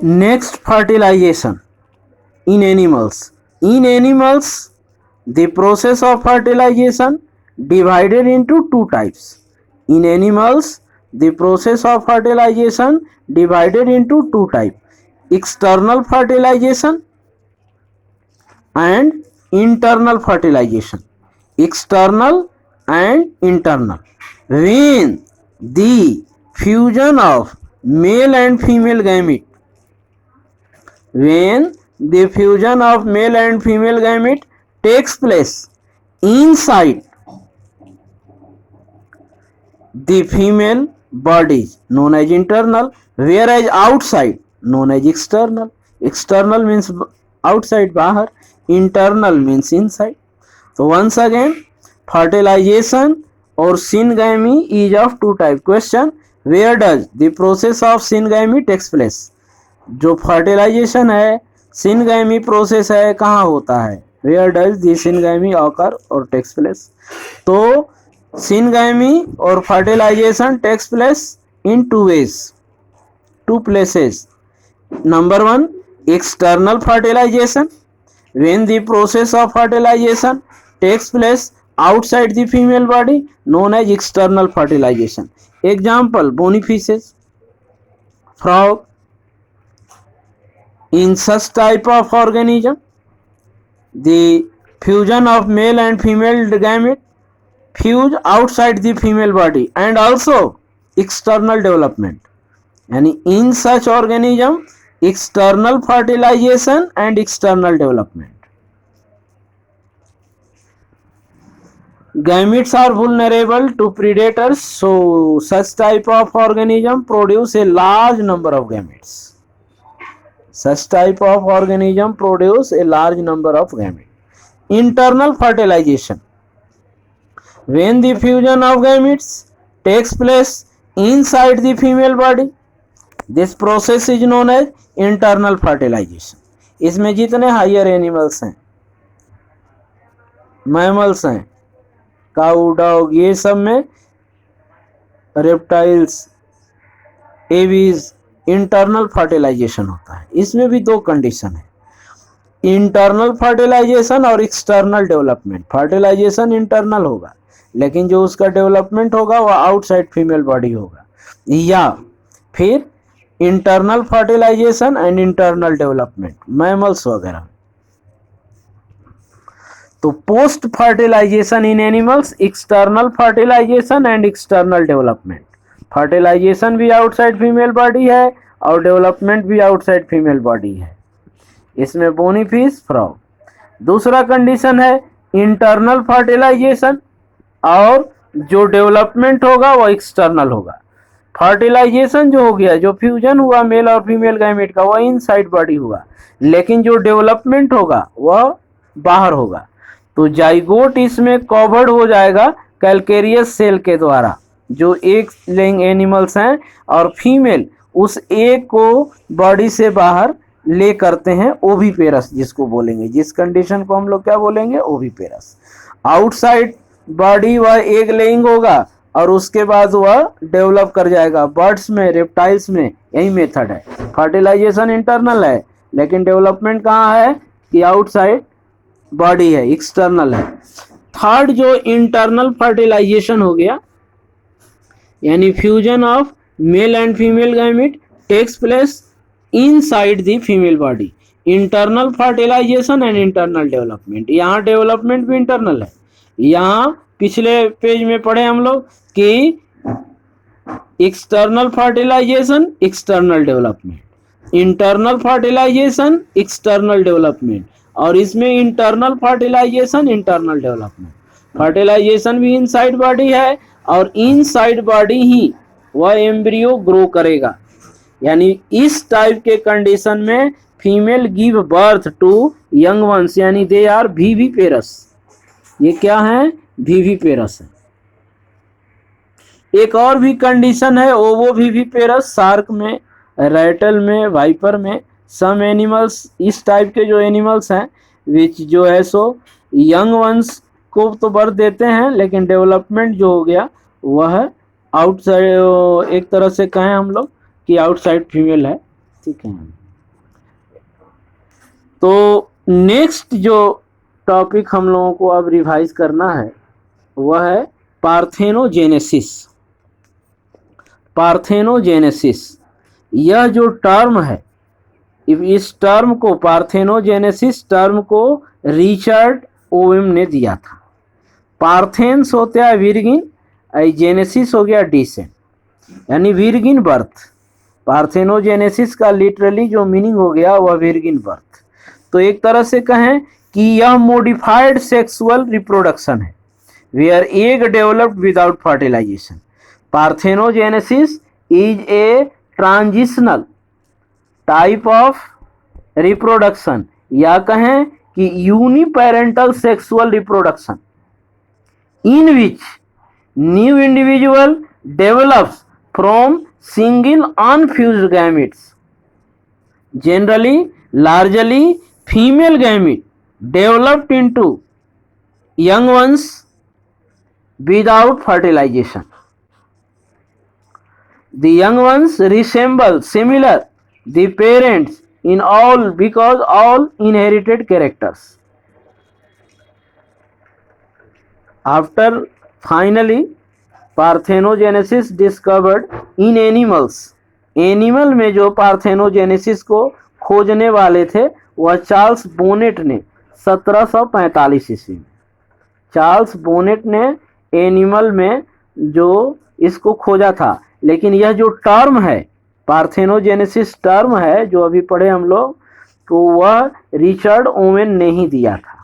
Next, fertilization in animals. In animals, the process of fertilization divided into two types. In animals, the process of fertilization divided into two types: external fertilization and internal fertilization. External and internal. When the fusion of male and female gamete, when the fusion of male and female gamete takes place inside the female body is known as internal, whereas outside known as external. External means outside, bahar. Internal means inside. So once again, fertilization or syngamy is of two types. Question: where does the process of syngamy takes place? जो fertilisation है, syngamy process है, कहाँ होता है? Where does the syngamy occur और takes place? तो syngamy और fertilisation takes place in two ways, two places. Number one, external fertilisation, when the process of fertilization takes place outside the female body, known as external fertilization. Example: bony fishes, frog. In such type of organism, the fusion of male and female gamete fuse outside the female body and also external development. यानी in such organism, external fertilization and external development. Gametes are vulnerable to predators, so such type of organism produce a large number of gametes. Such type of organism produce a large number of gametes. Internal fertilization, when the fusion of gametes takes place inside the female body, this process is known as internal fertilization. इसमें जितने higher animals हैं, mammals हैं, काऊ, dog, ये सब में, reptiles, aves, internal fertilisation होता है. इसमें भी दो कंडीशन है, इंटरनल फर्टिलाइजेशन और एक्सटर्नल डेवलपमेंट. फर्टिलाइजेशन इंटरनल होगा, लेकिन जो उसका डेवलपमेंट होगा वह आउटसाइड फीमेल बॉडी होगा. या फिर internal fertilisation and internal development, mammals वगैरह. तो post fertilisation in animals, external fertilisation and external development. Fertilisation भी आउटसाइड फीमेल बॉडी है और डेवलपमेंट भी आउटसाइड फीमेल बॉडी है. इसमें बोनी फिश, फ्रॉग. दूसरा कंडीशन है इंटरनल फर्टिलाइजेशन, और जो डेवलपमेंट होगा वो एक्सटर्नल होगा. फर्टिलाइजेशन जो हो गया, जो फ्यूजन हुआ मेल और फीमेल गैमेट का, वह इनसाइड बॉडी हुआ, लेकिन जो डेवलपमेंट होगा वह बाहर होगा. तो जाइगोट इसमें कवर्ड हो जाएगा कैलकेरियस सेल के द्वारा. जो एक लेइंग एनिमल्स हैं और फीमेल उस एक को बॉडी से बाहर ले करते हैं, ओविपेरस जिसको बोलेंगे, जिस कंडीशन को हम लोग क्या बोलेंगे, ओविपेरस. आउटसाइड बॉडी वह एग लेइंग होगा और उसके बाद वह डेवलप कर जाएगा. बर्ड्स में, रेप्टाइल्स में यही मेथड है. फर्टिलाइजेशन इंटरनल है, लेकिन डेवलपमेंट कहाँ है कि आउटसाइड बॉडी है, एक्सटर्नल है. थर्ड जो इंटरनल फर्टिलाइजेशन हो गया, यानी fusion of male and female gamete takes place inside the female body. Internal fertilisation and internal development. यहाँ डेवलपमेंट भी इंटरनल है. यहाँ पिछले पेज में पढ़े हम लोग कि external fertilisation, external development, internal fertilisation, external development, और इसमें internal fertilisation, internal development. Fertilisation भी इनसाइड बॉडी है और इनसाइड बॉडी ही वह एम्ब्रियो ग्रो करेगा. यानी इस टाइप के कंडीशन में female give birth to young ones, यानी दे आर विविपेरस. ये क्या है, विविपेरस है. एक और भी कंडीशन है ओवो विविपेरस, शार्क में, रैटल में, वाइपर में. सम एनिमल्स, इस टाइप के जो एनिमल्स हैं विच जो है सो यंग वंस को तो बर्थ देते हैं, लेकिन डेवलपमेंट जो हो गया वह आउटसाइड, एक तरह से कहें हम लोग कि आउटसाइड फीमेल है. ठीक है. तो नेक्स्ट जो टॉपिक हम लोगों को अब रिवाइज करना है वह है पार्थेनोजेनेसिस। पार्थेनोजेनेसिस यह जो टर्म है, इस टर्म को, पार्थेनोजेनेसिस टर्म को रिचर्ड ओवेम ने दिया था। पार्थेन्स होता है विर्गिन, जेनेसिस हो गया डिसेंट, यानी विर्गिन बर्थ। पार्थेनोजेनेसिस का लिटरली जो मीनिंग हो गया वह विर्गिन बर्थ। तो एक तरह से कहें कि यह मॉडिफाइड सेक्सुअल रिप्रोडक्शन है, where egg developed without fertilisation. Parthenogenesis is a transitional type of reproduction, या कहें कि uniparental sexual reproduction in which new individual develops from single unfused gametes. Generally, largely female gamete developed into young ones without fertilization. The young ones resemble similar the parents in all because all inherited characters. After finally parthenogenesis discovered in animals, animal में जो parthenogenesis को खोजने वाले थे वह Charles bonnet ने 1745 ईस्वी में, चार्ल्स बोनेट ने एनिमल में जो इसको खोजा था। लेकिन यह जो टर्म है, पार्थेनोजेनेसिस टर्म है जो अभी पढ़े हम लोग, तो वह रिचर्ड ओवेन ने ही दिया था।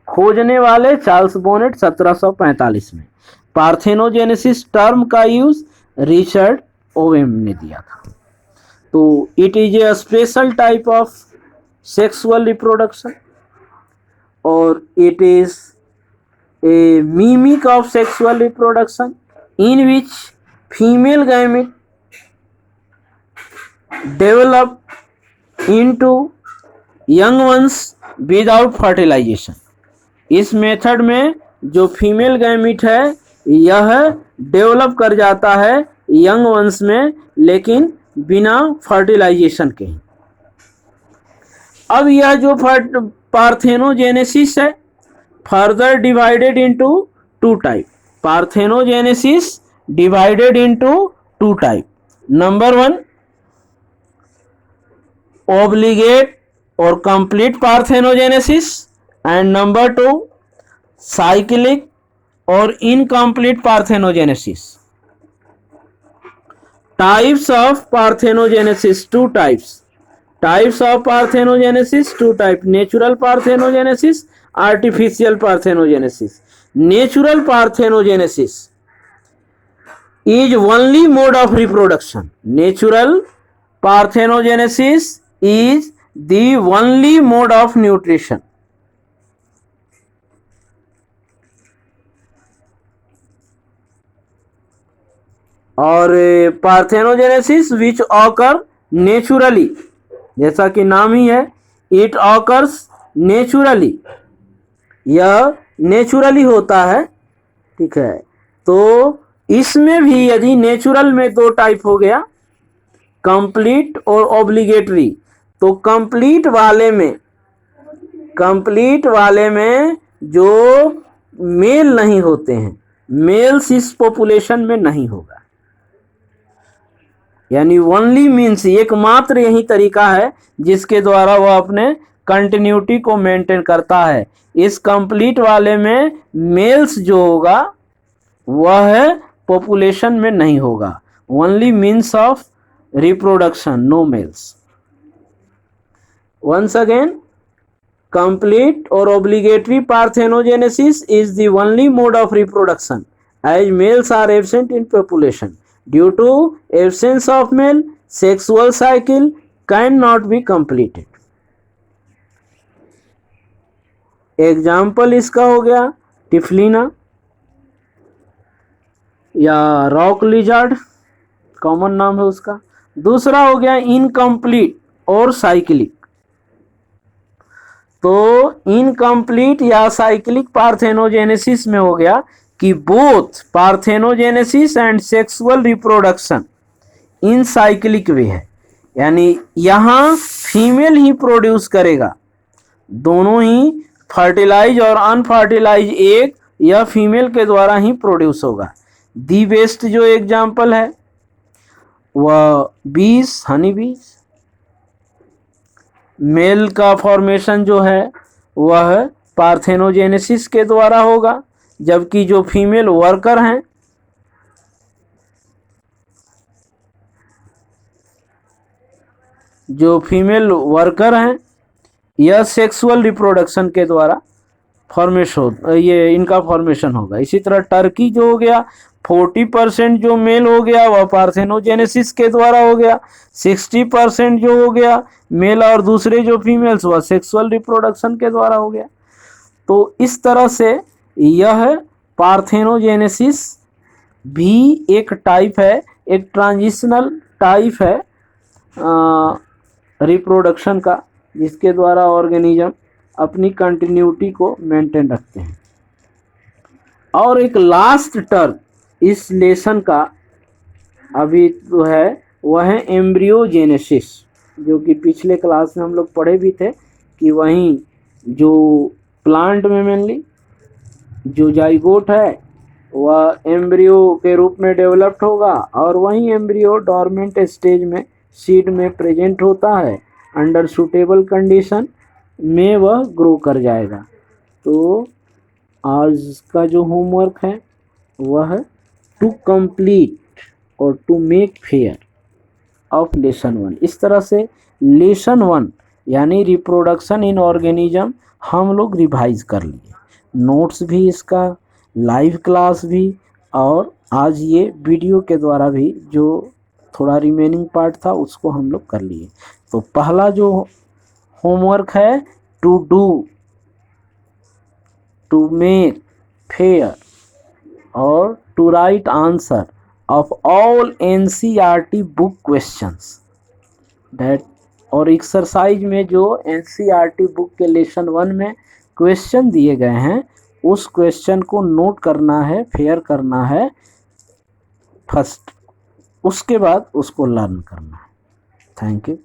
खोजने वाले चार्ल्स बोनेट 1745 में, पार्थेनोजेनेसिस टर्म का यूज रिचर्ड ओवेन ने दिया था। तो it is a special type of sexual reproduction और it is a mimic of sexual reproduction in which female gamete develop into young ones without fertilisation. इस method में जो female gamete है यह डेवलप कर जाता है यंग वंस में, लेकिन बिना फर्टिलाइजेशन के। अब यह जो पार्थेनोजेनेसिस है further divided into two type. Parthenogenesis divided into two type. Number 1 obligate और complete parthenogenesis, and number 2 cyclic or incomplete parthenogenesis. Types of parthenogenesis, two types. Types of parthenogenesis, two types: natural parthenogenesis, artificial parthenogenesis. Natural parthenogenesis is only mode of reproduction. Natural parthenogenesis is the only mode of nutrition. और parthenogenesis विच occur naturally, जैसा कि नाम ही है, it occurs naturally, यह naturally होता है। ठीक है, तो इसमें भी यदि नेचुरल में दो टाइप हो गया, कंप्लीट और ऑब्लिगेटरी, तो कंप्लीट वाले में जो मेल नहीं होते हैं, मेल्स इस पॉपुलेशन में नहीं होगा। यानी ओनली मीन्स एकमात्र यही तरीका है जिसके द्वारा वह अपने कंटिन्यूटी को मेंटेन करता है। इस कंप्लीट वाले में मेल्स जो होगा वह पॉपुलेशन में नहीं होगा। Only means of reproduction, no males. Once again, complete or obligatory parthenogenesis is the only mode of reproduction as males are absent in population. Due to absence of male, sexual cycle cannot be completed. Example इसका हो गया टिफलिना या rock lizard, common नाम है उसका। दूसरा हो गया इनकम्प्लीट और साइक्लिक। तो इनकम्प्लीट या साइक्लिक पार्थेनोजेनेसिस में हो गया कि both parthenogenesis and sexual reproduction in cyclic way है, यानी यहाँ फीमेल ही प्रोड्यूस करेगा दोनों ही फर्टिलाइज और अनफर्टिलाइज एग या फीमेल के द्वारा ही प्रोड्यूस होगा। दी बेस्ट जो एग्जाम्पल है वह बीज, हनी बीज। मेल का फॉर्मेशन जो है वह पार्थेनोजेनेसिस के द्वारा होगा, जबकि जो फीमेल वर्कर हैं यह सेक्सुअल रिप्रोडक्शन के द्वारा इनका फॉर्मेशन होगा। इसी तरह टर्की जो हो गया 40% जो मेल हो गया वह पार्थेनोजेनेसिस के द्वारा हो गया, 60% जो हो गया मेल और दूसरे जो फीमेल्स वह सेक्सुअल रिप्रोडक्शन के द्वारा हो गया। तो इस तरह से यह पार्थेनोजेनेसिस भी एक टाइप है, एक ट्रांजिशनल टाइप है रिप्रोडक्शन का, जिसके द्वारा ऑर्गेनिज्म अपनी कंटिन्यूटी को मेंटेन रखते हैं। और एक लास्ट टर्म इस लेसन का अभी तो है वह है एम्ब्रियोजेनेसिस, जो कि पिछले क्लास में हम लोग पढ़े भी थे कि वहीं जो प्लांट में मेनली जो जाइगोट है वह एम्ब्रियो के रूप में डेवलप्ड होगा और वहीं एम्ब्रियो डॉर्मेंट स्टेज में सीड में प्रेजेंट होता है, अंडर सूटेबल कंडीशन में वह ग्रो कर जाएगा। तो आज का जो होमवर्क है वह टू कंप्लीट और to make fair of lesson 1। इस तरह से लेसन 1 यानी रिप्रोडक्शन इन ऑर्गेनिज्म हम लोग रिवाइज कर लिए, नोट्स भी इसका, लाइव क्लास भी, और आज ये वीडियो के द्वारा भी जो थोड़ा रिमेनिंग पार्ट था उसको हम लोग कर लिए। तो पहला जो होमवर्क है टू मेक फेयर और to write answer of all NCERT book questions that. और एक्सरसाइज में जो NCERT बुक के लेसन 1 में क्वेश्चन दिए गए हैं उस क्वेश्चन को नोट करना है, फेयर करना है फर्स्ट, उसके बाद उसको लर्न करना है। Thank you.